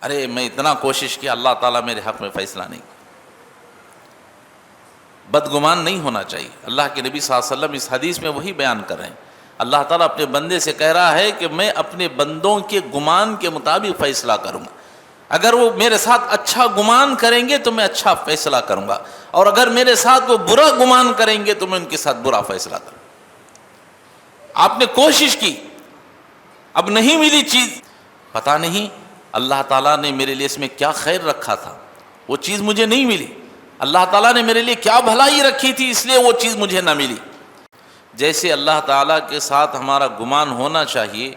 ارے میں اتنا کوشش کیا، اللہ تعالیٰ میرے حق میں فیصلہ نہیں۔ بدگمان نہیں ہونا چاہیے۔ اللہ کے نبی صلی اللہ علیہ وسلم اس حدیث میں وہی بیان کر رہے ہیں، اللہ تعالیٰ اپنے بندے سے کہہ رہا ہے کہ میں اپنے بندوں کے گمان کے مطابق فیصلہ کروں گا۔ اگر وہ میرے ساتھ اچھا گمان کریں گے تو میں اچھا فیصلہ کروں گا، اور اگر میرے ساتھ وہ برا گمان کریں گے تو میں ان کے ساتھ برا فیصلہ کروں گا۔ آپ نے کوشش کی، اب نہیں ملی چیز، پتہ نہیں اللہ تعالیٰ نے میرے لیے اس میں کیا خیر رکھا تھا، وہ چیز مجھے نہیں ملی، اللہ تعالیٰ نے میرے لیے کیا بھلائی رکھی تھی اس لیے وہ چیز مجھے نہ ملی۔ جیسے اللہ تعالیٰ کے ساتھ ہمارا گمان ہونا چاہیے،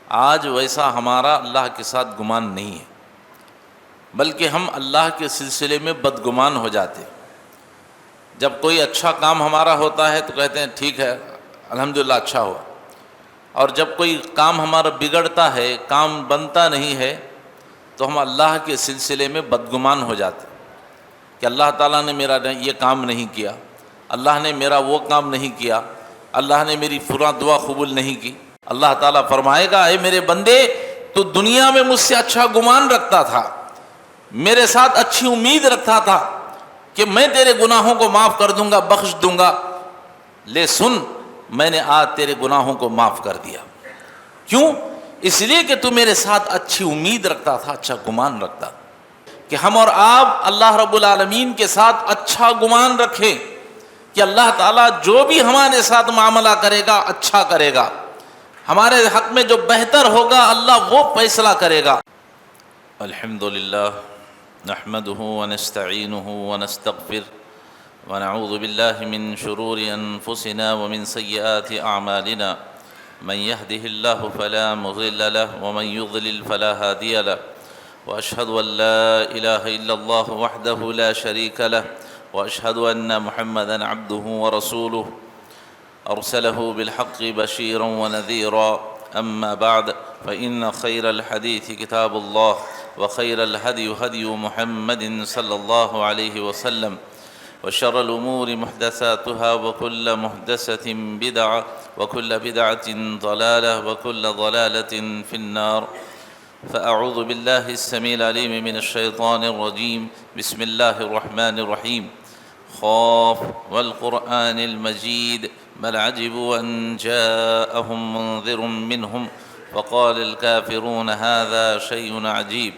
آج ویسا ہمارا اللہ کے ساتھ گمان نہیں ہے، بلکہ ہم اللہ کے سلسلے میں بدگمان ہو جاتے۔ جب کوئی اچھا کام ہمارا ہوتا ہے تو کہتے ہیں ٹھیک ہے الحمدللہ اچھا ہوا، اور جب کوئی کام ہمارا بگڑتا ہے، کام بنتا نہیں ہے، تو ہم اللہ کے سلسلے میں بدگمان ہو جاتے کہ اللہ تعالیٰ نے میرا یہ کام نہیں کیا، اللہ نے میرا وہ کام نہیں کیا، اللہ نے میری فلاں دعا قبول نہیں کی۔ اللہ تعالیٰ فرمائے گا اے میرے بندے، تو دنیا میں مجھ سے اچھا گمان رکھتا تھا، میرے ساتھ اچھی امید رکھتا تھا کہ میں تیرے گناہوں کو معاف کر دوں گا، بخش دوں گا، لے سن میں نے آج تیرے گناہوں کو معاف کر دیا۔ کیوں؟ اس لیے کہ تو میرے ساتھ اچھی امید رکھتا تھا، اچھا گمان رکھتا تھا۔ کہ ہم اور آپ اللہ رب العالمین کے ساتھ اچھا گمان رکھیں کہ اللہ تعالیٰ جو بھی ہمارے ساتھ معاملہ کرے گا اچھا کرے گا، ہمارے حق میں جو بہتر ہوگا اللہ وہ فیصلہ کرے گا۔ الحمدللہ نحمده ونستعینه ونستغفر ونعوذ باللہ من شرور انفسنا ومن سیئات اعمالنا، من يهده الله فلا مضل له ومن يضلل فلا هادي له، واشهد ان لا اله الا الله وحده لا شريك له، واشهد ان محمدا عبده ورسوله ارسله بالحق بشيرا ونذيرا، اما بعد فان خير الحديث كتاب الله وخير الهدي هدي محمد صلى الله عليه وسلم، وشر الامور محدثاتها وكل محدثة بدعة وكل بدعة ضلالة وكل ضلالة في النار، فأعوذ بالله السميع العليم من الشيطان الرجيم، بسم الله الرحمن الرحيم، خاف والقرآن المجيد بل عجبوا أن جاءهم منذر منهم فقال الكافرون هذا شيء عجيب،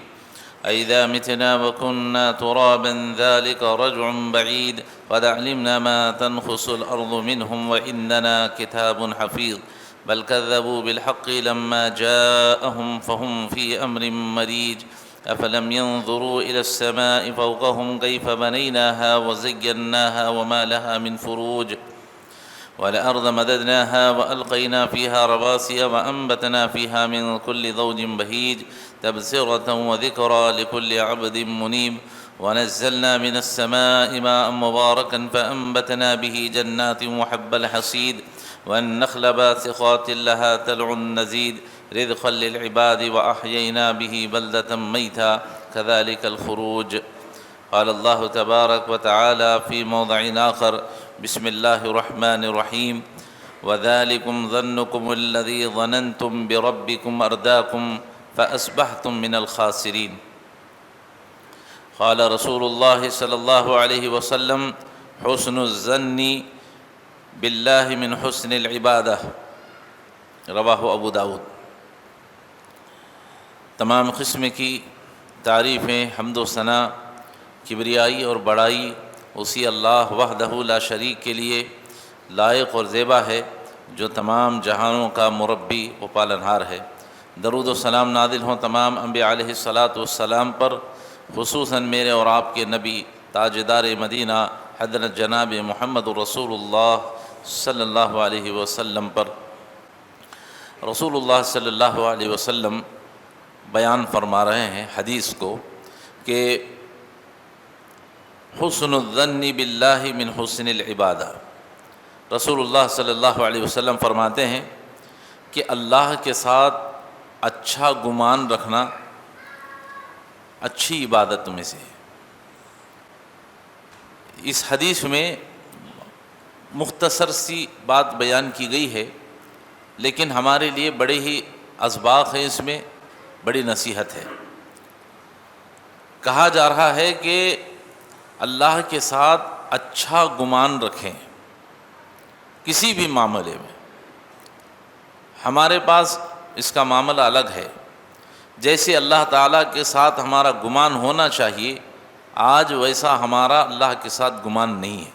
أئذا متنا وكنا ترابا ذلك رجع بعيد، قد علمنا ما تنخس الأرض منهم وإننا كتاب حفيظ، بل كذبوا بالحق لما جاءهم فهم في أمر مريج، أفلم ينظروا إلى السماء فوقهم كيف بنيناها وزيناها وما لها من فروج، والأرض مددناها وألقينا فيها رواسي وأنبتنا فيها من كل زوج بهيج، تبصرة وذكرى لكل عبد منيب، ونزلنا من السماء ماء مباركا فأنبتنا به جنات وحب الحصيد والنخل باسقات لها طلع نضيد، رزقا للعباد وأحيينا به بلدة ميتا كذلك الخروج۔ قال الله تبارك وتعالى في موضع آخر، بسم الله الرحمن الرحيم، وذلكم ظنكم الذي ظننتم بربكم أرداكم فأصبحتم من الخاسرين۔ قال رسول الله صلى الله عليه وسلم، حسن الظن بالله من حسن العبادة، رواہ ابو داود۔ تمام قسم کی تعریفیں، حمد و ثنا، کبریائی اور بڑائی اسی اللہ وحدہ لا شریک کے لیے لائق اور زیبا ہے، جو تمام جہانوں کا مربی و پالنہار ہے۔ درود و سلام نازل ہوں تمام انبیاء علیہ الصلاۃ والسلام پر، خصوصاً میرے اور آپ کے نبی تاجدار مدینہ حضرت جناب محمد رسول اللہ صلی اللہ علیہ وسلم پر۔ رسول اللہ صلی اللہ علیہ وسلم بیان فرما رہے ہیں حدیث کو کہ حسن الظن باللہ من حسن العبادہ۔ رسول اللہ صلی اللہ علیہ وسلم فرماتے ہیں کہ اللہ کے ساتھ اچھا گمان رکھنا اچھی عبادت میں سے ہے۔ اس حدیث میں مختصر سی بات بیان کی گئی ہے، لیکن ہمارے لیے بڑے ہی اسباق ہیں، اس میں بڑی نصیحت ہے۔ کہا جا رہا ہے کہ اللہ کے ساتھ اچھا گمان رکھیں کسی بھی معاملے میں۔ ہمارے پاس اس کا معاملہ الگ ہے، جیسے اللہ تعالیٰ کے ساتھ ہمارا گمان ہونا چاہیے آج ویسا ہمارا اللہ کے ساتھ گمان نہیں ہے،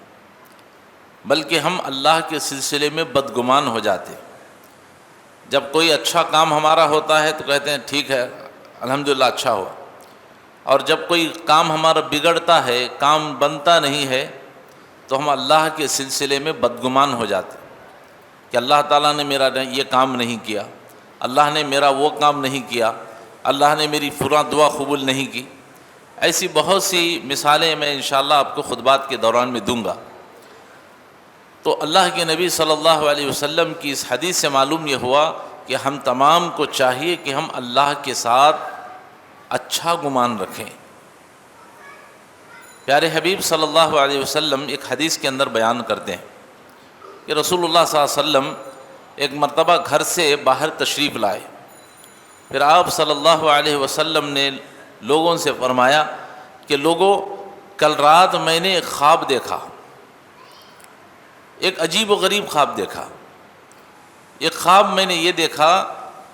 بلکہ ہم اللہ کے سلسلے میں بدگمان ہو جاتے ہیں۔ جب کوئی اچھا کام ہمارا ہوتا ہے تو کہتے ہیں ٹھیک ہے الحمدللہ اچھا ہوا، اور جب کوئی کام ہمارا بگڑتا ہے، کام بنتا نہیں ہے، تو ہم اللہ کے سلسلے میں بدگمان ہو جاتے ہیں کہ اللہ تعالیٰ نے میرا یہ کام نہیں کیا، اللہ نے میرا وہ کام نہیں کیا، اللہ نے میری فلاں دعا قبول نہیں کی۔ ایسی بہت سی مثالیں میں انشاءاللہ آپ کو خطبات کے دوران میں دوں گا۔ تو اللہ کے نبی صلی اللہ علیہ وسلم کی اس حدیث سے معلوم یہ ہوا کہ ہم تمام کو چاہیے کہ ہم اللہ کے ساتھ اچھا گمان رکھیں۔ پیارے حبیب صلی اللہ علیہ وسلم ایک حدیث کے اندر بیان کرتے ہیں کہ رسول اللہ صلی اللہ علیہ وسلم ایک مرتبہ گھر سے باہر تشریف لائے، پھر آپ صلی اللہ علیہ وسلم نے لوگوں سے فرمایا کہ لوگوں، کل رات میں نے ایک خواب دیکھا، ایک عجیب و غریب خواب دیکھا۔ ایک خواب میں نے یہ دیکھا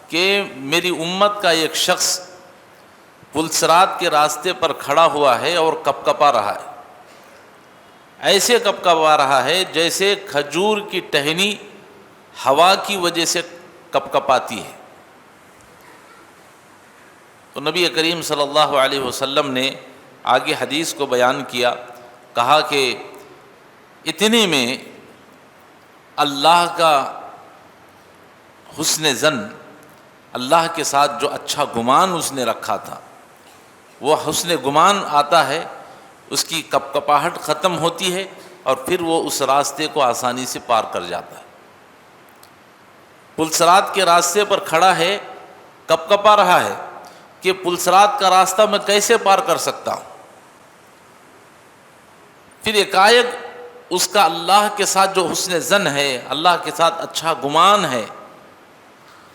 کہ میری امت کا ایک شخص پلصرات کے راستے پر کھڑا ہوا ہے اور کپکپا رہا ہے، ایسے کپکپا رہا ہے جیسے کھجور کی ٹہنی ہوا کی وجہ سے کپکپاتی ہے۔ تو نبی کریم صلی اللہ علیہ وسلم نے آگے حدیث کو بیان کیا، کہا کہ اتنے میں اللہ کا حسن ظن، اللہ کے ساتھ جو اچھا گمان اس نے رکھا تھا، وہ حسن گمان آتا ہے، اس کی کپکپاہٹ ختم ہوتی ہے اور پھر وہ اس راستے کو آسانی سے پار کر جاتا ہے۔ پلصرات کے راستے پر کھڑا ہے، کپکپا رہا ہے کہ پلصرات کا راستہ میں کیسے پار کر سکتا ہوں۔ پھر ایکائک اس کا اللہ کے ساتھ جو حسن ظن ہے، اللہ کے ساتھ اچھا گمان ہے،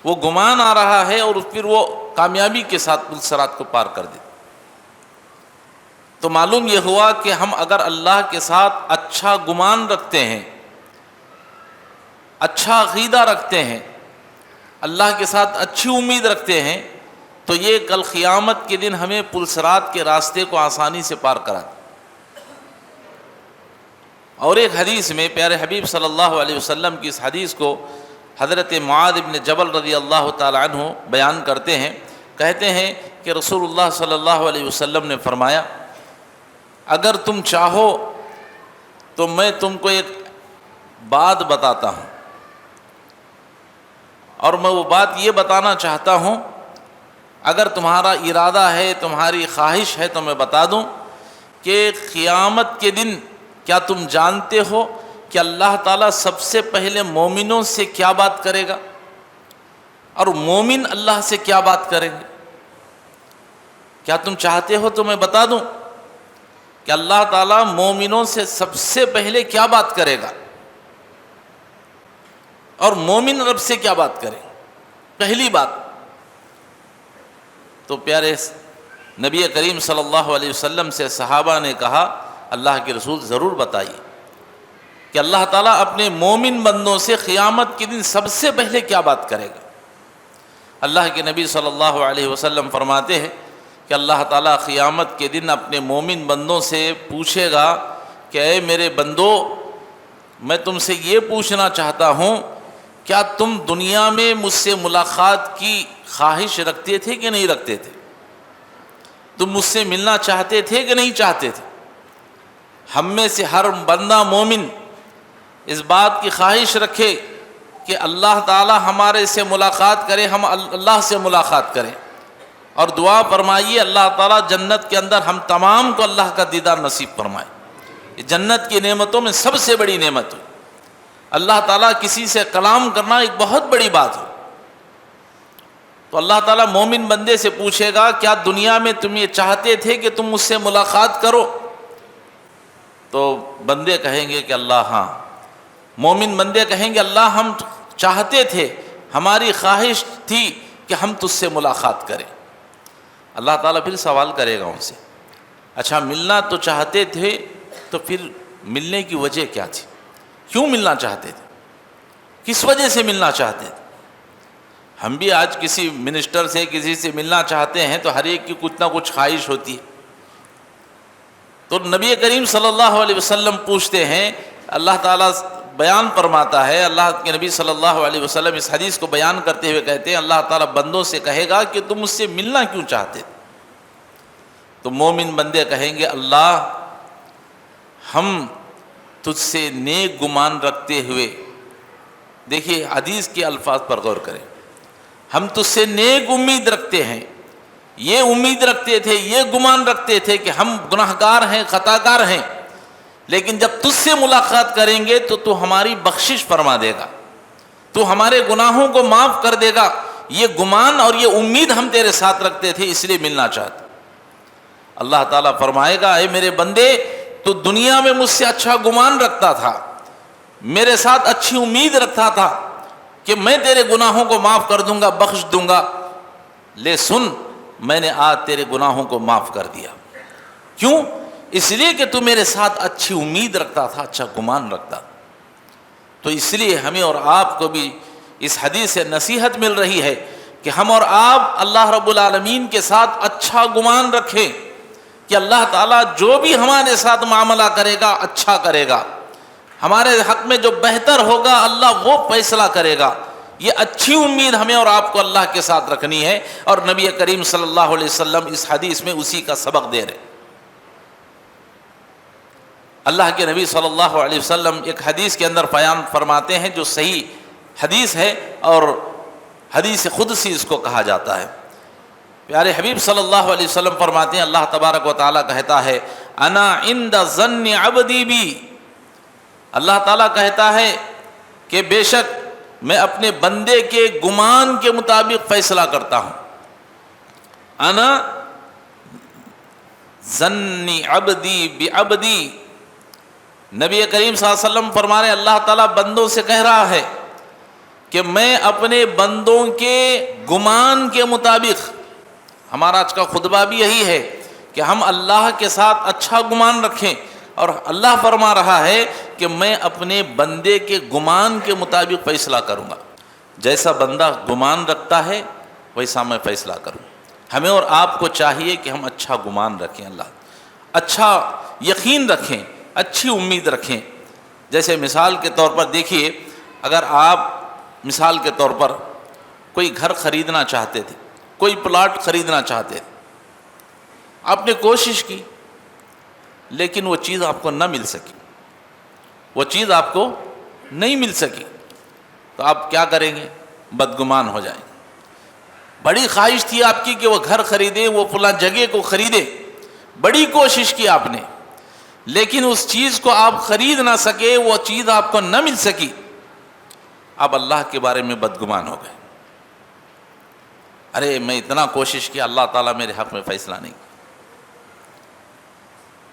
وہ گمان آ رہا ہے اور پھر وہ کامیابی کے ساتھ پلصرات کو پار کر دیتا۔ تو معلوم یہ ہوا کہ ہم اگر اللہ کے ساتھ اچھا گمان رکھتے ہیں، اچھا عقیدہ رکھتے ہیں، اللہ کے ساتھ اچھی امید رکھتے ہیں، تو یہ کل قیامت کے دن ہمیں پلصرات کے راستے کو آسانی سے پار کراتا۔ اور ایک حدیث میں پیارے حبیب صلی اللہ علیہ وسلم کی اس حدیث کو حضرت معاذ بن جبل رضی اللہ تعالی عنہ بیان کرتے ہیں، کہتے ہیں کہ رسول اللہ صلی اللہ علیہ وسلم نے فرمایا، اگر تم چاہو تو میں تم کو ایک بات بتاتا ہوں، اور میں وہ بات یہ بتانا چاہتا ہوں، اگر تمہارا ارادہ ہے، تمہاری خواہش ہے تو میں بتا دوں کہ قیامت کے دن کیا تم جانتے ہو کہ اللہ تعالیٰ سب سے پہلے مومنوں سے کیا بات کرے گا اور مومن اللہ سے کیا بات کریں گے؟ کیا تم چاہتے ہو تو میں بتا دوں کہ اللہ تعالیٰ مومنوں سے سب سے پہلے کیا بات کرے گا اور مومن رب سے کیا بات کرے؟ پہلی بات تو پیارے نبی کریم صلی اللہ علیہ وسلم سے صحابہ نے کہا، اللہ کے رسول ضرور بتائیے کہ اللہ تعالیٰ اپنے مومن بندوں سے قیامت کے دن سب سے پہلے کیا بات کرے گا۔ اللہ کے نبی صلی اللہ علیہ وسلم فرماتے ہیں کہ اللہ تعالیٰ قیامت کے دن اپنے مومن بندوں سے پوچھے گا کہ اے میرے بندو، میں تم سے یہ پوچھنا چاہتا ہوں، کیا تم دنیا میں مجھ سے ملاقات کی خواہش رکھتے تھے کہ نہیں رکھتے تھے؟ تم مجھ سے ملنا چاہتے تھے کہ نہیں چاہتے تھے؟ ہم میں سے ہر بندہ مومن اس بات کی خواہش رکھے کہ اللہ تعالی ہمارے سے ملاقات کرے، ہم اللہ سے ملاقات کریں، اور دعا فرمائیے اللہ تعالیٰ جنت کے اندر ہم تمام کو اللہ کا دیدار نصیب فرمائے۔ یہ جنت کی نعمتوں میں سب سے بڑی نعمت ہے۔ اللہ تعالیٰ کسی سے کلام کرنا ایک بہت بڑی بات ہے۔ تو اللہ تعالیٰ مومن بندے سے پوچھے گا، کیا دنیا میں تم یہ چاہتے تھے کہ تم مجھ سے ملاقات کرو؟ تو بندے کہیں گے کہ اللہ ہاں، مومن بندے کہیں گے اللہ ہم چاہتے تھے، ہماری خواہش تھی کہ ہم تجھ سے ملاقات کریں۔ اللہ تعالیٰ پھر سوال کرے گا ان سے اچھا ملنا تو چاہتے تھے تو پھر ملنے کی وجہ کیا تھی؟ کیوں ملنا چاہتے تھے؟ کس وجہ سے ملنا چاہتے تھے؟ ہم بھی آج کسی منسٹر سے کسی سے ملنا چاہتے ہیں تو ہر ایک کی کچھ نہ کچھ خواہش ہوتی ہے. تو نبی کریم صلی اللہ علیہ وسلم پوچھتے ہیں، اللہ تعالیٰ بیان فرماتا ہے، اللہ کے نبی صلی اللہ علیہ وسلم اس حدیث کو بیان کرتے ہوئے کہتے ہیں اللہ تعالیٰ بندوں سے کہے گا کہ تم مجھ سے ملنا کیوں چاہتے؟ تو مومن بندے کہیں گے اللہ ہم تجھ سے نیک گمان رکھتے ہوئے، دیکھیے حدیث کے الفاظ پر غور کریں، ہم تجھ سے نیک امید رکھتے ہیں، یہ امید رکھتے تھے، یہ گمان رکھتے تھے کہ ہم گناہگار ہیں، خطا کار ہیں، لیکن جب تجھ سے ملاقات کریں گے تو ہماری بخشش فرما دے گا، تو ہمارے گناہوں کو معاف کر دے گا. یہ گمان اور یہ امید ہم تیرے ساتھ رکھتے تھے، اس لیے ملنا چاہتے. اللہ تعالیٰ فرمائے گا اے میرے بندے تو دنیا میں مجھ سے اچھا گمان رکھتا تھا، میرے ساتھ اچھی امید رکھتا تھا کہ میں تیرے گناہوں کو معاف کر دوں گا، بخش دوں گا، لے سن میں نے آج تیرے گناہوں کو معاف کر دیا. کیوں؟ اس لیے کہ تو میرے ساتھ اچھی امید رکھتا تھا، اچھا گمان رکھتا. تو اس لیے ہمیں اور آپ کو بھی اس حدیث سے نصیحت مل رہی ہے کہ ہم اور آپ اللہ رب العالمین کے ساتھ اچھا گمان رکھیں کہ اللہ تعالیٰ جو بھی ہمارے ساتھ معاملہ کرے گا اچھا کرے گا، ہمارے حق میں جو بہتر ہوگا اللہ وہ فیصلہ کرے گا. یہ اچھی امید ہمیں اور آپ کو اللہ کے ساتھ رکھنی ہے، اور نبی کریم صلی اللہ علیہ وسلم اس حدیث میں اسی کا سبق دے رہے. اللہ کے نبی صلی اللہ علیہ وسلم ایک حدیث کے اندر بیان فرماتے ہیں جو صحیح حدیث ہے اور حدیث قدسی اس کو کہا جاتا ہے. پیارے حبیب صلی اللہ علیہ وسلم فرماتے ہیں اللہ تبارک و تعالیٰ کہتا ہے انا عند ظن عبدی بی، اللہ تعالیٰ کہتا ہے کہ بے شک میں اپنے بندے کے گمان کے مطابق فیصلہ کرتا ہوں. انا ظن عبدی بعبدی، نبی کریم صلی اللہ علیہ وسلم فرما رہے ہیں اللہ تعالیٰ بندوں سے کہہ رہا ہے کہ میں اپنے بندوں کے گمان کے مطابق، ہمارا آج کا خطبہ بھی یہی ہے کہ ہم اللہ کے ساتھ اچھا گمان رکھیں، اور اللہ فرما رہا ہے کہ میں اپنے بندے کے گمان کے مطابق فیصلہ کروں گا. جیسا بندہ گمان رکھتا ہے ویسا میں فیصلہ کروں. ہمیں اور آپ کو چاہیے کہ ہم اچھا گمان رکھیں، اللہ اچھا یقین رکھیں، اچھی امید رکھیں. جیسے مثال کے طور پر دیکھیے، اگر آپ مثال کے طور پر کوئی گھر خریدنا چاہتے تھے، کوئی پلاٹ خریدنا چاہتے تھے، آپ نے کوشش کی لیکن وہ چیز آپ کو نہ مل سکی، وہ چیز آپ کو نہیں مل سکی، تو آپ کیا کریں گے؟ بدگمان ہو جائیں. بڑی خواہش تھی آپ کی کہ وہ گھر خریدیں، وہ فلاں جگہ کو خریدیں، بڑی کوشش کی آپ نے، لیکن اس چیز کو آپ خرید نہ سکے، وہ چیز آپ کو نہ مل سکی، آپ اللہ کے بارے میں بدگمان ہو گئے. ارے میں اتنا کوشش کیا، اللہ تعالیٰ میرے حق میں فیصلہ نہیں.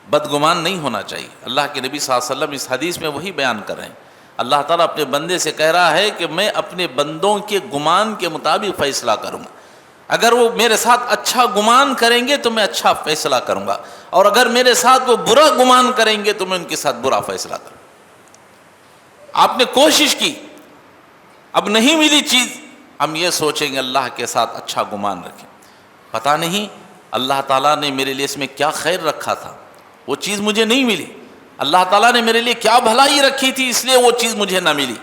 بدگمان نہیں ہونا چاہیے. اللہ کے نبی صلی اللہ علیہ وسلم اس حدیث میں وہی بیان کر رہے ہیں. اللہ تعالیٰ اپنے بندے سے کہہ رہا ہے کہ میں اپنے بندوں کے گمان کے مطابق فیصلہ کروں گا. اگر وہ میرے ساتھ اچھا گمان کریں گے تو میں اچھا فیصلہ کروں گا، اور اگر میرے ساتھ وہ برا گمان کریں گے تو میں ان کے ساتھ برا فیصلہ کروں. آپ نے کوشش کی، اب نہیں ملی چیز، ہم یہ سوچیں گے اللہ کے ساتھ اچھا گمان رکھیں، پتہ نہیں اللہ تعالیٰ نے میرے لیے اس میں کیا خیر رکھا تھا، وہ چیز مجھے نہیں ملی، اللہ تعالیٰ نے میرے لیے کیا بھلائی رکھی تھی اس لیے وہ چیز مجھے نہ ملی.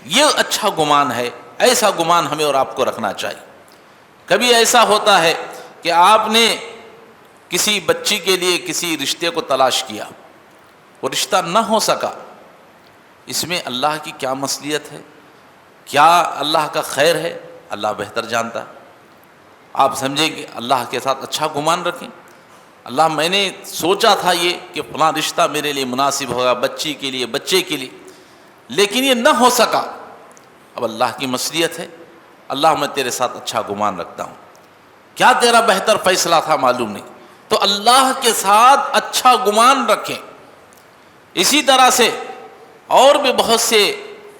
یہ اچھا گمان ہے. ایسا گمان ہمیں اور آپ کو رکھنا چاہیے. کبھی ایسا ہوتا ہے کہ آپ نے کسی بچی کے لیے کسی رشتے کو تلاش کیا، وہ رشتہ نہ ہو سکا، اس میں اللہ کی کیا مصلحت ہے، کیا اللہ کا خیر ہے، اللہ بہتر جانتا ہے. آپ سمجھیں کہ اللہ کے ساتھ اچھا گمان رکھیں. اللہ میں نے سوچا تھا یہ کہ فلاں رشتہ میرے لیے مناسب ہوگا، بچی کے لیے، بچے کے لیے، لیکن یہ نہ ہو سکا. اب اللہ کی مصلحت ہے، اللہ میں تیرے ساتھ اچھا گمان رکھتا ہوں، کیا تیرا بہتر فیصلہ تھا معلوم نہیں. تو اللہ کے ساتھ اچھا گمان رکھیں. اسی طرح سے اور بھی بہت سے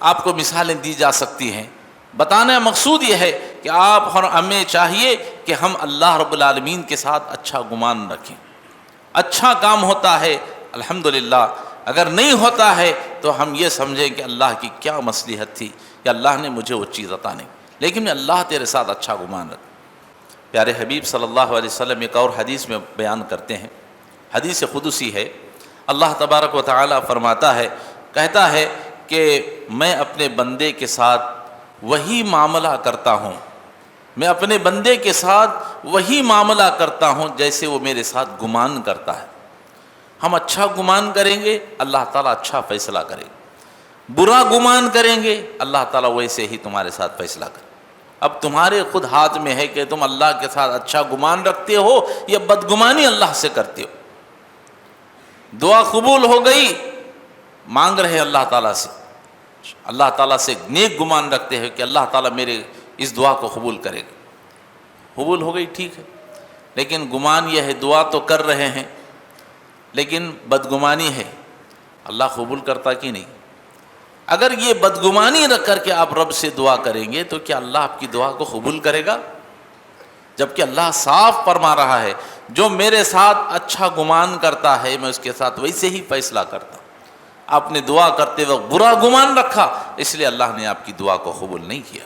آپ کو مثالیں دی جا سکتی ہیں. بتانا مقصود یہ ہے کہ آپ اور ہمیں چاہیے کہ ہم اللہ رب العالمین کے ساتھ اچھا گمان رکھیں. اچھا کام ہوتا ہے الحمدللہ، اگر نہیں ہوتا ہے تو ہم یہ سمجھیں کہ اللہ کی کیا مصلحت تھی کہ اللہ نے مجھے وہ چیز عطا نہیں، لیکن میں اللہ تیرے ساتھ اچھا گمان رکھ. پیارے حبیب صلی اللہ علیہ وسلم ایک اور حدیث میں بیان کرتے ہیں، حدیث قدسی ہے. اللہ تبارک و تعالی فرماتا ہے، کہتا ہے کہ میں اپنے بندے کے ساتھ وہی معاملہ کرتا ہوں، میں اپنے بندے کے ساتھ وہی معاملہ کرتا ہوں جیسے وہ میرے ساتھ گمان کرتا ہے. ہم اچھا گمان کریں گے اللہ تعالیٰ اچھا فیصلہ کرے گا، برا گمان کریں گے اللہ تعالیٰ ویسے ہی تمہارے ساتھ فیصلہ کرے. اب تمہارے خود ہاتھ میں ہے کہ تم اللہ کے ساتھ اچھا گمان رکھتے ہو یا بدگمانی اللہ سے کرتے ہو. دعا قبول ہو گئی، مانگ رہے اللہ تعالیٰ سے، اللہ تعالیٰ سے نیک گمان رکھتے ہیں کہ اللہ تعالیٰ میرے اس دعا کو قبول کرے گا. قبول ہو گئی ٹھیک ہے، لیکن گمان یہ ہے دعا تو کر رہے ہیں لیکن بدگمانی ہے، اللہ قبول کرتا کہ نہیں؟ اگر یہ بدگمانی رکھ کر کے آپ رب سے دعا کریں گے تو کیا اللہ آپ کی دعا کو قبول کرے گا؟ جبکہ اللہ صاف فرما رہا ہے جو میرے ساتھ اچھا گمان کرتا ہے میں اس کے ساتھ ویسے ہی فیصلہ کرتا ہوں. آپ نے دعا کرتے وقت برا گمان رکھا، اس لیے اللہ نے آپ کی دعا کو قبول نہیں کیا.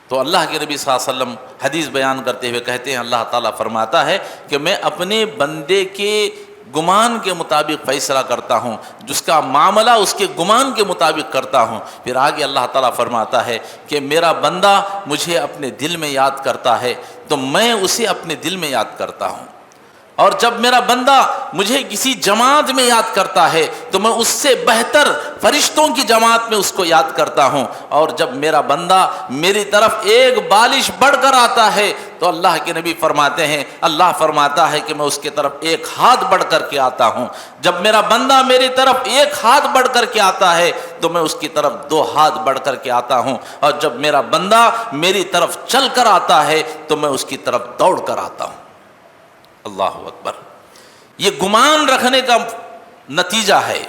تو اللہ کے نبی صلی اللہ علیہ وسلم حدیث بیان کرتے ہوئے کہتے ہیں، اللہ تعالیٰ فرماتا ہے کہ میں اپنے بندے کے گمان کے مطابق فیصلہ کرتا ہوں، جس کا معاملہ اس کے گمان کے مطابق کرتا ہوں. پھر آگے اللہ تعالیٰ فرماتا ہے کہ میرا بندہ مجھے اپنے دل میں یاد کرتا ہے تو میں اسے اپنے دل میں یاد کرتا ہوں، اور جب میرا بندہ مجھے کسی جماعت میں یاد کرتا ہے تو میں اس سے بہتر فرشتوں کی جماعت میں اس کو یاد کرتا ہوں، اور جب میرا بندہ میری طرف ایک بالش بڑھ کر آتا ہے تو اللہ کے نبی فرماتے ہیں، اللہ فرماتا ہے کہ میں اس کے طرف ایک ہاتھ بڑھ کر کے آتا ہوں. جب میرا بندہ میری طرف ایک ہاتھ بڑھ کر کے آتا ہے تو میں اس کی طرف 2 ہاتھ بڑھ کر کے آتا ہوں، اور جب میرا بندہ میری طرف چل کر آتا ہے تو میں اس کی طرف دوڑ کر آتا ہوں. اللہ اکبر. یہ گمان رکھنے کا نتیجہ ہے.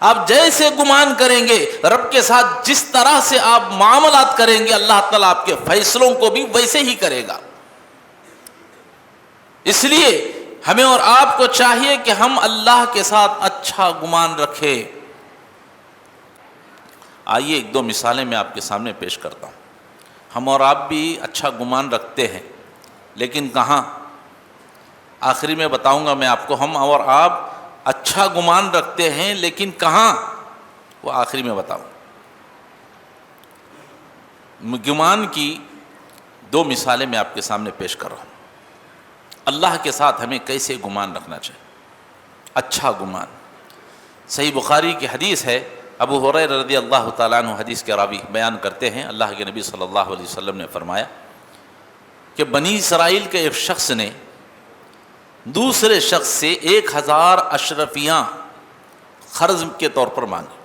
آپ جیسے گمان کریں گے رب کے ساتھ جس طرح سے آپ معاملات کریں گے اللہ تعالیٰ آپ کے فیصلوں کو بھی ویسے ہی کرے گا. اس لیے ہمیں اور آپ کو چاہیے کہ ہم اللہ کے ساتھ اچھا گمان رکھیں. آئیے 1-2 مثالیں میں آپ کے سامنے پیش کرتا ہوں. ہم اور آپ بھی اچھا گمان رکھتے ہیں لیکن کہاں؟ آخری میں بتاؤں گا میں آپ کو. ہم اور آپ اچھا گمان رکھتے ہیں لیکن کہاں؟ وہ آخری میں بتاؤں. گمان کی 2 مثالیں میں آپ کے سامنے پیش کر رہا ہوں. اللہ کے ساتھ ہمیں کیسے گمان رکھنا چاہیے؟ اچھا گمان. صحیح بخاری کی حدیث ہے، ابو ہریرہ رضی اللہ تعالیٰ عنہ حدیث کے راوی بیان کرتے ہیں، اللہ کے نبی صلی اللہ علیہ وسلم نے فرمایا کہ بنی اسرائیل کے ایک شخص نے دوسرے شخص سے 1000 اشرفیاں قرض کے طور پر مانگی.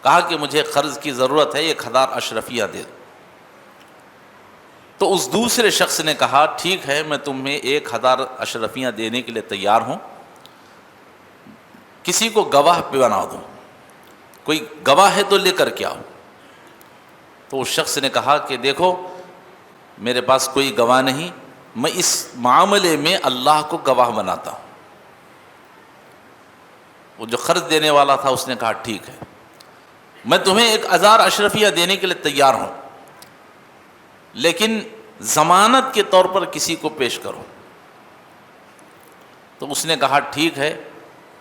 کہا کہ مجھے قرض کی ضرورت ہے، 1000 اشرفیاں دے دو. تو اس دوسرے شخص نے کہا ٹھیک ہے میں تمہیں 1000 اشرفیاں دینے کے لیے تیار ہوں، کسی کو گواہ پہ بنا دو، کوئی گواہ ہے تو لے کر کے آؤ. تو اس شخص نے کہا کہ دیکھو میرے پاس کوئی گواہ نہیں، میں اس معاملے میں اللہ کو گواہ بناتا ہوں. وہ جو قرض دینے والا تھا اس نے کہا ٹھیک ہے میں تمہیں 1000 اشرفیہ دینے کے لیے تیار ہوں، لیکن ضمانت کے طور پر کسی کو پیش کرو. تو اس نے کہا ٹھیک ہے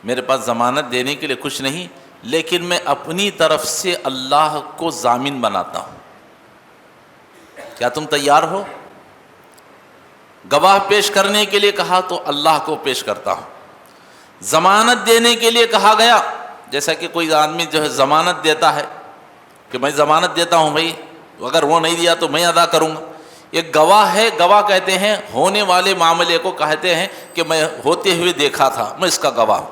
میرے پاس ضمانت دینے کے لیے کچھ نہیں، لیکن میں اپنی طرف سے اللہ کو ضامن بناتا ہوں. کیا تم تیار ہو؟ گواہ پیش کرنے کے لیے کہا تو اللہ کو پیش کرتا ہوں. ضمانت دینے کے لیے کہا گیا، جیسا کہ کوئی آدمی جو ہے ضمانت دیتا ہے کہ میں ضمانت دیتا ہوں بھائی، اگر وہ نہیں دیا تو میں ادا کروں گا. ایک گواہ ہے، گواہ کہتے ہیں ہونے والے معاملے کو کہتے ہیں کہ میں ہوتے ہوئے دیکھا تھا، میں اس کا گواہ ہوں.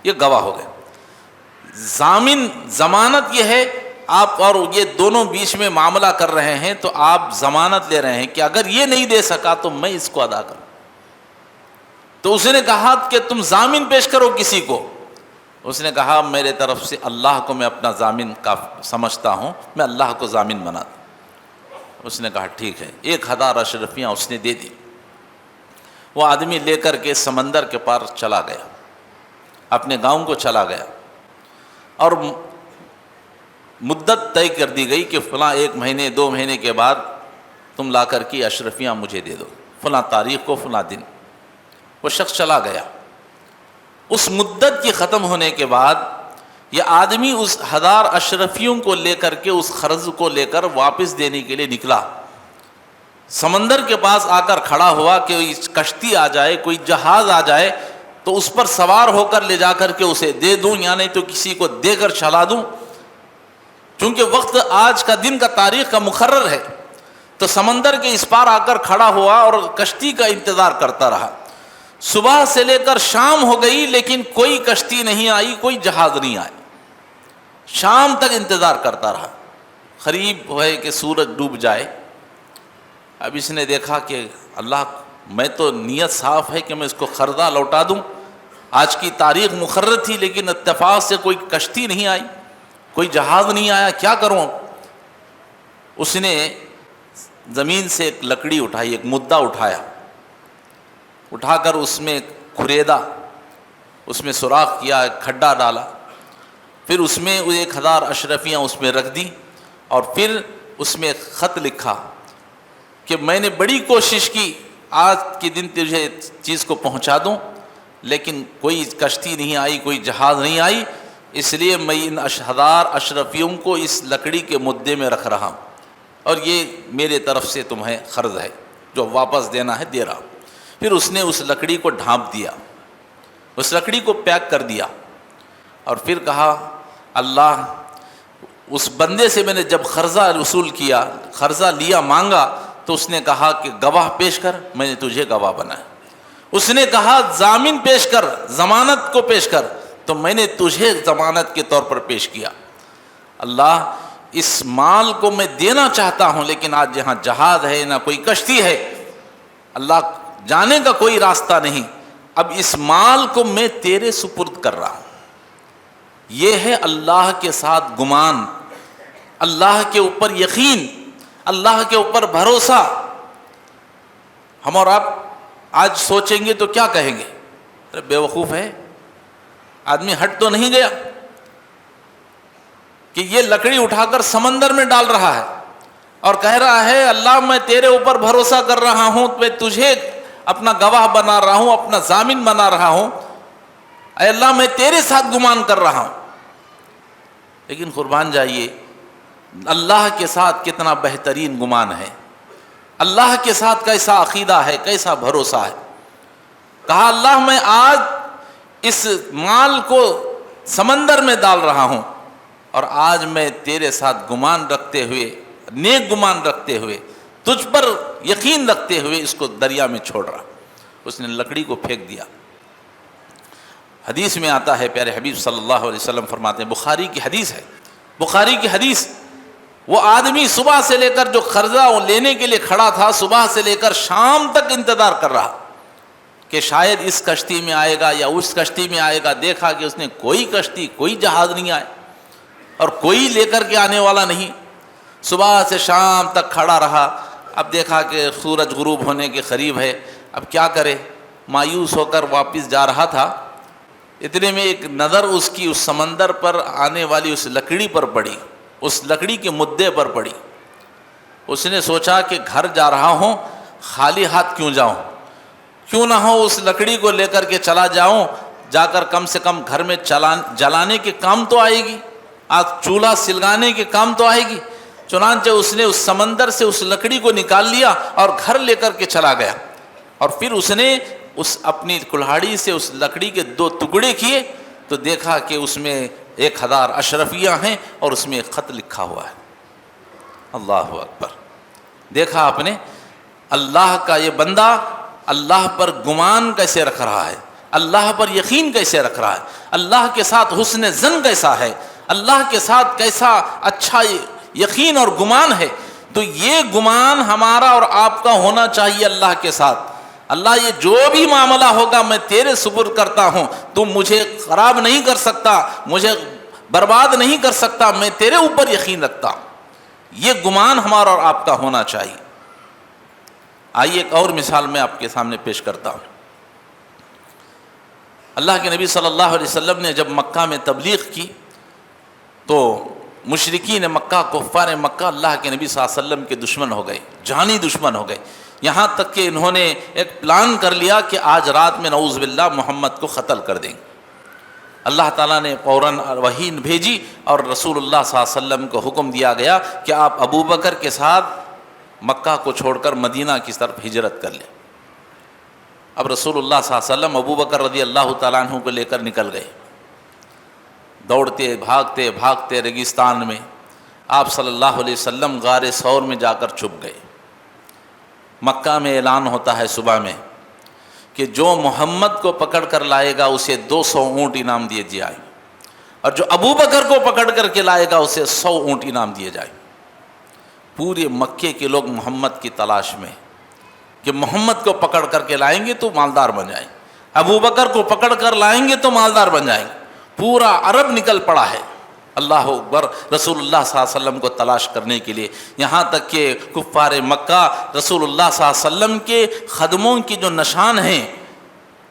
یہ گواہ ہو گئے. ضامن ضمانت یہ ہے آپ اور یہ دونوں بیچ میں معاملہ کر رہے ہیں تو آپ ضمانت لے رہے ہیں کہ اگر یہ نہیں دے سکا تو میں اس کو ادا کروں. تو اس نے کہا کہ تم ضامن پیش کرو کسی کو. اس نے کہا میرے طرف سے اللہ کو میں اپنا ضامن کا سمجھتا ہوں، میں اللہ کو ضامن بناتا ہوں۔ اس نے کہا ٹھیک ہے، 1000 اشرفیاں اس نے دے دی۔ وہ آدمی لے کر کے سمندر کے پار چلا گیا، اپنے گاؤں کو چلا گیا، اور مدت طے کر دی گئی کہ فلاں 1 مہینے 2 مہینے کے بعد تم لا کر کے اشرفیاں مجھے دے دو، فلاں تاریخ کو فلاں دن۔ وہ شخص چلا گیا۔ اس مدت کی ختم ہونے کے بعد یہ آدمی اس 1000 اشرفیوں کو لے کر کے، اس قرض کو لے کر واپس دینے کے لیے نکلا۔ سمندر کے پاس آ کر کھڑا ہوا کہ کوئی کشتی آ جائے، کوئی جہاز آ جائے تو اس پر سوار ہو کر لے جا کر کے اسے دے دوں، یا نہیں تو کسی کو دے کر چلا دوں، چونکہ وقت آج کا دن کا تاریخ کا مقرر ہے۔ تو سمندر کے اس پار آ کر کھڑا ہوا اور کشتی کا انتظار کرتا رہا۔ صبح سے لے کر شام ہو گئی لیکن کوئی کشتی نہیں آئی، کوئی جہاز نہیں آیا۔ شام تک انتظار کرتا رہا، قریب ہے کہ سورج ڈوب جائے۔ اب اس نے دیکھا کہ اللہ، میں تو نیت صاف ہے کہ میں اس کو قرضہ لوٹا دوں، آج کی تاریخ مقرر تھی لیکن اتفاق سے کوئی کشتی نہیں آئی، کوئی جہاز نہیں آیا، کیا کروں؟ اس نے زمین سے ایک لکڑی اٹھائی، ایک مدعا اٹھایا، اٹھا کر اس میں کھریدا، اس میں سوراخ کیا، ایک کھڈا ڈالا، پھر اس میں 1000 اشرفیاں اس میں رکھ دی، اور پھر اس میں ایک خط لکھا کہ میں نے بڑی کوشش کی آج کے دن تجھے چیز کو پہنچا دوں، لیکن کوئی کشتی نہیں آئی، کوئی جہاز نہیں آئی، اس لیے میں ان 1000 اشرفیوں کو اس لکڑی کے مدعے میں رکھ رہا ہوں، اور یہ میرے طرف سے تمہیں قرض ہے، جو واپس دینا ہے دے رہا ہوں۔ پھر اس نے اس لکڑی کو ڈھانپ دیا، اس لکڑی کو پیک کر دیا، اور پھر کہا اللہ، اس بندے سے میں نے جب قرضہ وصول کیا، قرضہ لیا، مانگا، تو اس نے کہا کہ گواہ پیش کر، میں نے تجھے گواہ بنایا۔ اس نے کہا ضامن پیش کر، ضمانت کو پیش کر، تو میں نے تجھے ضمانت کے طور پر پیش کیا۔ اللہ، اس مال کو میں دینا چاہتا ہوں لیکن آج یہاں جہاز ہے نہ کوئی کشتی ہے، اللہ جانے کا کوئی راستہ نہیں، اب اس مال کو میں تیرے سپرد کر رہا ہوں۔ یہ ہے اللہ کے ساتھ گمان، اللہ کے اوپر یقین، اللہ کے اوپر بھروسہ۔ ہم اور آپ آج سوچیں گے تو کیا کہیں گے؟ ارے بے وقوف ہے، آدمی ہٹ تو نہیں گیا کہ یہ لکڑی اٹھا کر سمندر میں ڈال رہا ہے اور کہہ رہا ہے اللہ میں تیرے اوپر بھروسہ کر رہا ہوں، میں تجھے اپنا گواہ بنا رہا ہوں، اپنا ضامن بنا رہا ہوں، اے اللہ میں تیرے ساتھ گمان کر رہا ہوں۔ لیکن قربان جائیے، اللہ کے ساتھ کتنا بہترین گمان ہے، اللہ کے ساتھ کیسا عقیدہ ہے، کیسا بھروسہ ہے۔ کہا اللہ میں آج اس مال کو سمندر میں ڈال رہا ہوں، اور آج میں تیرے ساتھ گمان رکھتے ہوئے، نیک گمان رکھتے ہوئے، تجھ پر یقین رکھتے ہوئے اس کو دریا میں چھوڑ رہا۔ اس نے لکڑی کو پھینک دیا۔ حدیث میں آتا ہے، پیارے حبیب صلی اللہ علیہ وسلم فرماتے ہیں، بخاری کی حدیث ہے، بخاری کی حدیث، وہ آدمی صبح سے لے کر جو قرضہ لینے کے لیے کھڑا تھا، صبح سے لے کر شام تک انتظار کر رہا کہ شاید اس کشتی میں آئے گا یا اس کشتی میں آئے گا۔ دیکھا کہ اس نے کوئی کشتی، کوئی جہاز نہیں آئے اور کوئی لے کر کے آنے والا نہیں۔ صبح سے شام تک کھڑا رہا۔ اب دیکھا کہ سورج غروب ہونے کے قریب ہے، اب کیا کرے؟ مایوس ہو کر واپس جا رہا تھا، اتنے میں ایک نظر اس کی اس سمندر پر آنے والی اس لکڑی پر پڑی، اس لکڑی کے مدعے پر پڑی۔ اس نے سوچا کہ گھر جا رہا ہوں، خالی ہاتھ کیوں جاؤں، کیوں نہ ہو اس لکڑی کو لے کر کے چلا جاؤں، جا کر کم سے کم گھر میں جلانے کے کام تو آئے گی، آج چولہا سلگانے کے کام تو آئے گی۔ چنانچہ اس نے اس سمندر سے اس لکڑی کو نکال لیا اور گھر لے کر کے چلا گیا، اور پھر اس نے اس اپنی کلہاڑی سے اس لکڑی کے 2 ٹکڑے کیے تو دیکھا کہ اس میں 1000 اشرفیاں ہیں اور اس میں ایک خط لکھا ہوا ہے۔ اللہ اکبر! دیکھا آپ نے، اللہ کا یہ بندہ اللہ پر گمان کیسے رکھ رہا ہے، اللہ پر یقین کیسے رکھ رہا ہے، اللہ کے ساتھ حسن ظن کیسا ہے، اللہ کے ساتھ کیسا اچھا یقین اور گمان ہے۔ تو یہ گمان ہمارا اور آپ کا ہونا چاہیے اللہ کے ساتھ۔ اللہ یہ جو بھی معاملہ ہوگا میں تیرے سپرد کرتا ہوں، تم مجھے خراب نہیں کر سکتا، مجھے برباد نہیں کر سکتا، میں تیرے اوپر یقین رکھتا ہوں۔ یہ گمان ہمارا اور آپ کا ہونا چاہیے۔ آئیے ایک اور مثال میں آپ کے سامنے پیش کرتا ہوں۔ اللہ کے نبی صلی اللہ علیہ وسلم نے جب مکہ میں تبلیغ کی تو مشرکین مکہ، کفار مکہ اللہ کے نبی صلی اللہ علیہ وسلم کے دشمن ہو گئے، جانی دشمن ہو گئے، یہاں تک کہ انہوں نے ایک پلان کر لیا کہ آج رات میں نعوذ باللہ محمد کو قتل کر دیں گے۔ اللہ تعالیٰ نے فوراً وحی بھیجی اور رسول اللہ صلی اللہ علیہ وسلم کو حکم دیا گیا کہ آپ ابو بکر کے ساتھ مکہ کو چھوڑ کر مدینہ کی طرف ہجرت کر لیں۔ اب رسول اللہ صلی اللہ علیہ وسلم ابو بکر رضی اللہ تعالیٰ عنہ کو لے کر نکل گئے، دوڑتے بھاگتے بھاگتے ریگستان میں آپ صلی اللہ علیہ وسلم غار ثور میں جا کر چھپ گئے۔ مکہ میں اعلان ہوتا ہے صبح میں کہ جو محمد کو پکڑ کر لائے گا اسے 200 اونٹ انعام دیے جائیں، اور جو ابو بکر کو پکڑ کر کے لائے گا اسے 100 اونٹ انعام دیے جائیں۔ پورے مکے کے لوگ محمد کی تلاش میں کہ محمد کو پکڑ کر کے لائیں گے تو مالدار بن جائیں، ابو بکر کو پکڑ کر لائیں گے تو مالدار بن جائیں گے۔ پورا عرب نکل پڑا ہے اللہ اکبر رسول اللہ صلی اللہ علیہ وسلم کو تلاش کرنے کے لیے، یہاں تک کہ کفار مکہ رسول اللہ صلی اللہ علیہ وسلم کے قدموں کی جو نشان ہیں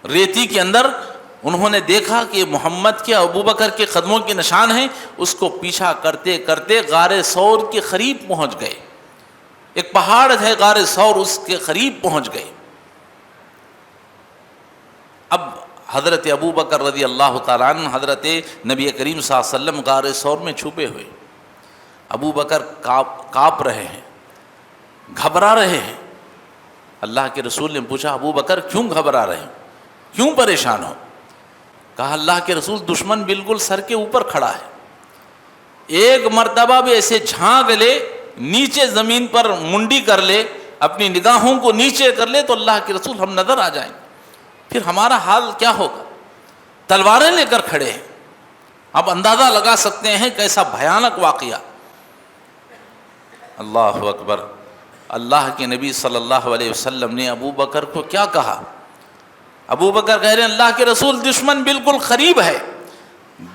ریتی کے اندر، انہوں نے دیکھا کہ محمد کے ابو بکر کے قدموں کے نشان ہیں، اس کو پیچھا کرتے کرتے غار ثور کے قریب پہنچ گئے۔ ایک پہاڑ ہے غار ثور، اس کے قریب پہنچ گئے۔ اب حضرت ابو بکر رضی اللہ تعالیٰ عنہ، حضرت نبی کریم صلی اللہ علیہ وسلم غار ثور میں چھپے ہوئے، ابو بکر کانپ رہے ہیں، گھبرا رہے ہیں۔ اللہ کے رسول نے پوچھا ابو بکر کیوں گھبرا رہے ہیں، کیوں پریشان ہو؟ کہا اللہ کے رسول دشمن بالکل سر کے اوپر کھڑا ہے، ایک مرتبہ بھی ایسے جھانک لے، نیچے زمین پر منڈی کر لے، اپنی نگاہوں کو نیچے کر لے تو اللہ کے رسول ہم نظر آ جائیں، پھر ہمارا حال کیا ہوگا؟ تلواریں لے کر کھڑے ہیں۔ اب اندازہ لگا سکتے ہیں کیسا بھیانک واقعہ۔ اللہ اکبر۔ اللہ کے نبی صلی اللہ علیہ وسلم نے ابو بکر کو کیا کہا؟ ابو بکر کہہ رہے ہیں اللہ کے رسول دشمن بالکل قریب ہے،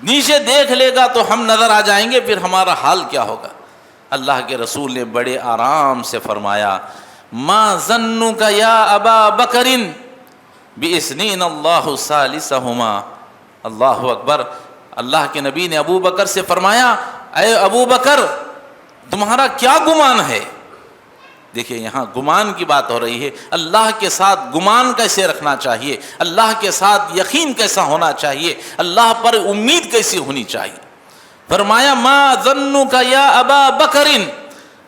نیچے دیکھ لے گا تو ہم نظر آ جائیں گے، پھر ہمارا حال کیا ہوگا؟ اللہ کے رسول نے بڑے آرام سے فرمایا ما ظنک یا ابا بکر باثنین اللہ ثالثہما۔ اللہ اکبر۔ اللہ کے نبی نے ابو بکر سے فرمایا اے ابو بکر تمہارا کیا گمان ہے؟ دیکھیں یہاں گمان کی بات ہو رہی ہے، اللہ کے ساتھ گمان کیسے رکھنا چاہیے، اللہ کے ساتھ یقین کیسا ہونا چاہیے، اللہ پر امید کیسی ہونی چاہیے۔ فرمایا ما ظنک یا ابا بکر،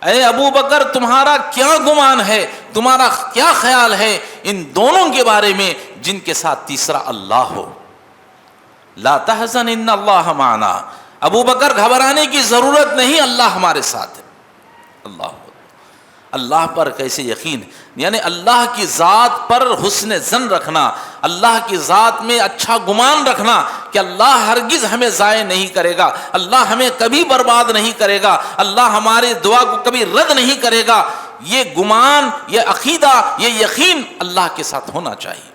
اے ابو بکر تمہارا کیا گمان ہے، تمہارا کیا خیال ہے ان دونوں کے بارے میں جن کے ساتھ تیسرا اللہ ہو۔ لا تحزن ان اللہ معنا، ابو بکر گھبرانے کی ضرورت نہیں، اللہ ہمارے ساتھ ہے۔ اللہ پر کیسے یقین، یعنی اللہ کی ذات پر حسن ظن رکھنا، اللہ کی ذات میں اچھا گمان رکھنا کہ اللہ ہرگز ہمیں ضائع نہیں کرے گا، اللہ ہمیں کبھی برباد نہیں کرے گا، اللہ ہماری دعا کو کبھی رد نہیں کرے گا۔ یہ گمان، یہ عقیدہ، یہ یقین اللہ کے ساتھ ہونا چاہیے۔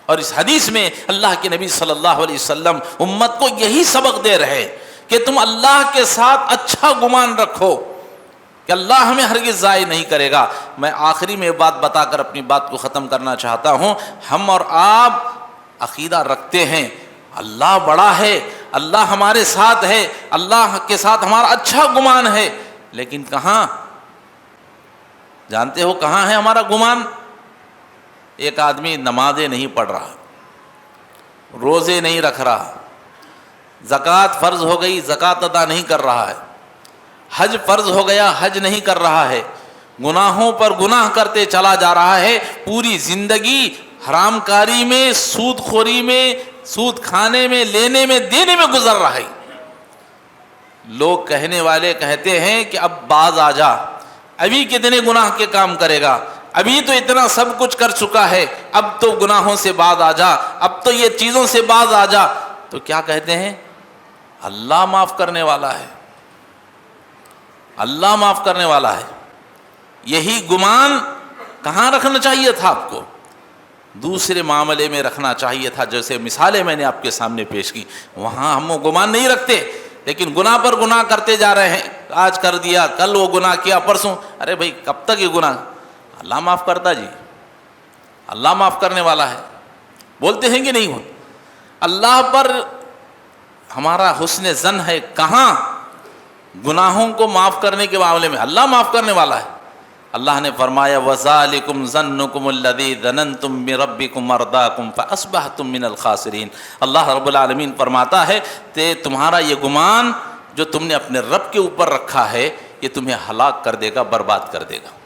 اور اس حدیث میں اللہ کے نبی صلی اللہ علیہ وسلم امت کو یہی سبق دے رہے کہ تم اللہ کے ساتھ اچھا گمان رکھو کہ اللہ ہمیں ہرگز ضائع نہیں کرے گا۔ میں آخری میں بات بتا کر اپنی بات کو ختم کرنا چاہتا ہوں۔ ہم اور آپ عقیدہ رکھتے ہیں اللہ بڑا ہے، اللہ ہمارے ساتھ ہے، اللہ کے ساتھ ہمارا اچھا گمان ہے، لیکن کہاں؟ جانتے ہو کہاں ہے ہمارا گمان؟ ایک آدمی نمازیں نہیں پڑھ رہا، روزے نہیں رکھ رہا، زکوٰۃ فرض ہو گئی زکوٰۃ ادا نہیں کر رہا ہے، حج فرض ہو گیا حج نہیں کر رہا ہے، گناہوں پر گناہ کرتے چلا جا رہا ہے، پوری زندگی حرام کاری میں، سود خوری میں، سود کھانے میں، لینے میں، دینے میں گزر رہا ہے۔ لوگ کہنے والے کہتے ہیں کہ اب باز آ جا، ابھی کتنے گناہ کے کام کرے گا، ابھی تو اتنا سب کچھ کر چکا ہے، اب تو گناہوں سے باز آ جا، اب تو یہ چیزوں سے باز آ جا۔ تو کیا کہتے ہیں؟ اللہ معاف کرنے والا ہے، اللہ معاف کرنے والا ہے۔ یہی گمان کہاں رکھنا چاہیے تھا آپ کو؟ دوسرے معاملے میں رکھنا چاہیے تھا. جیسے مثالیں میں نے آپ کے سامنے پیش کی, وہاں ہم گمان نہیں رکھتے, لیکن گناہ پر گناہ کرتے جا رہے ہیں. آج کر دیا, کل وہ گناہ کیا, پرسوں, ارے بھائی کب تک یہ گناہ؟ اللہ معاف کرتا جی, اللہ معاف کرنے والا ہے. بولتے ہیں کہ نہیں ہو؟ اللہ پر ہمارا حسن ظن ہے کہاں؟ گناہوں کو معاف کرنے کے معاملے میں اللہ معاف کرنے والا ہے. اللہ نے فرمایا وَذَلِكُمْ ظَنُّكُمُ الَّذِي ظَنَنْتُمْ بِرَبِّكُمْ أَرْدَاكُمْ فَأَصْبَحْتُمْ مِنَ الْخَاسِرِينَ. اللہ رب العالمین فرماتا ہے کہ تمہارا یہ گمان جو تم نے اپنے رب کے اوپر رکھا ہے یہ تمہیں ہلاک کر دے گا, برباد کر دے گا.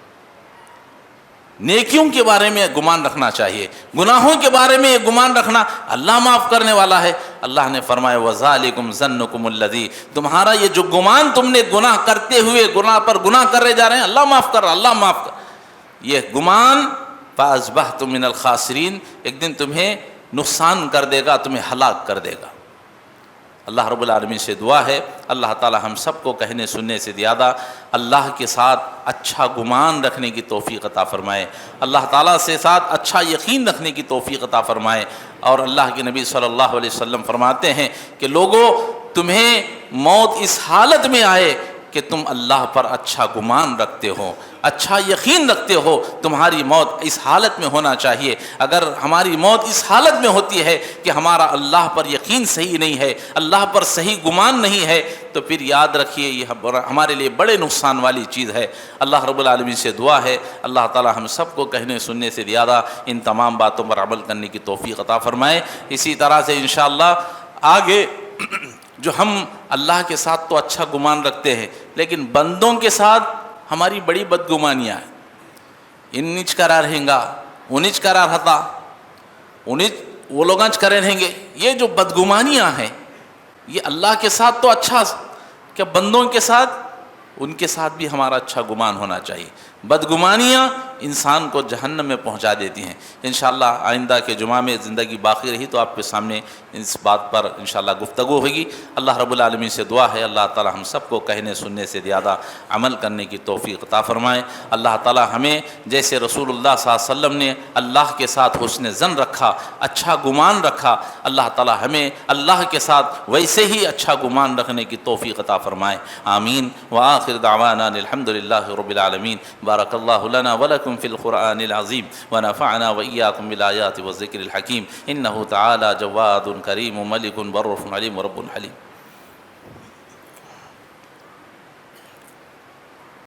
نیکیوں کے بارے میں گمان رکھنا چاہیے, گناہوں کے بارے میں یہ گمان رکھنا اللہ معاف کرنے والا ہے. اللہ نے فرمایا وَذَلِكُمْ ظَنُّكُمُ الَّذِي, تمہارا یہ جو گمان تم نے گناہ کرتے ہوئے گناہ پر گناہ کرے جا رہے ہیں, اللہ معاف کر, اللہ معاف کر, یہ گمان فَأَصْبَحْتُمْ مِنَ الْخَاسِرِينَ, ایک دن تمہیں نقصان کر دے گا, تمہیں ہلاک کر دے گا. اللہ رب العالمین سے دعا ہے اللہ تعالی ہم سب کو کہنے سننے سے زیادہ اللہ کے ساتھ اچھا گمان رکھنے کی توفیق عطا فرمائے, اللہ تعالیٰ سے ساتھ اچھا یقین رکھنے کی توفیق عطا فرمائے. اور اللہ کے نبی صلی اللہ علیہ وسلم فرماتے ہیں کہ لوگوں تمہیں موت اس حالت میں آئے کہ تم اللہ پر اچھا گمان رکھتے ہو, اچھا یقین رکھتے ہو, تمہاری موت اس حالت میں ہونا چاہیے. اگر ہماری موت اس حالت میں ہوتی ہے کہ ہمارا اللہ پر یقین صحیح نہیں ہے, اللہ پر صحیح گمان نہیں ہے, تو پھر یاد رکھیے یہ ہمارے لیے بڑے نقصان والی چیز ہے. اللہ رب العالمین سے دعا ہے اللہ تعالی ہم سب کو کہنے سننے سے زیادہ ان تمام باتوں پر عمل کرنے کی توفیق عطا فرمائے. اسی طرح سے انشاءاللہ آگے جو ہم اللہ کے ساتھ تو اچھا گمان رکھتے ہیں لیکن بندوں کے ساتھ ہماری بڑی بدگمانیاں ہیں. انچ کرا رہیں گا, انچ کرا رہتا, انچ وہ لوگ انچ کرے رہیں گے. یہ جو بدگمانیاں ہیں یہ اللہ کے ساتھ تو اچھا, کیا بندوں کے ساتھ, ان کے ساتھ بھی ہمارا اچھا گمان ہونا چاہیے. بدگمانیاں انسان کو جہنم میں پہنچا دیتی ہیں. انشاءاللہ آئندہ کے جمعہ میں زندگی باقی رہی تو آپ کے سامنے اس بات پر انشاءاللہ گفتگو ہوگی. اللہ رب العالمین سے دعا ہے اللہ تعالی ہم سب کو کہنے سننے سے زیادہ عمل کرنے کی توفیق عطا فرمائے. اللہ تعالی ہمیں جیسے رسول اللہ صلی اللہ علیہ وسلم نے اللہ کے ساتھ حسن ظن رکھا, اچھا گمان رکھا, اللہ تعالی ہمیں اللہ کے ساتھ ویسے ہی اچھا گمان رکھنے کی توفیق عطا فرمائے. آمین. وآخر دعوانا الحمد للہ رب العالمین. بارک اللہ لنا ولکم فی القرآن العظیم ونفعنا وإیاکم بالآیات والذکر الحکیم. انہ تعالی جواد کریم ملک بر علیم رب حلیم.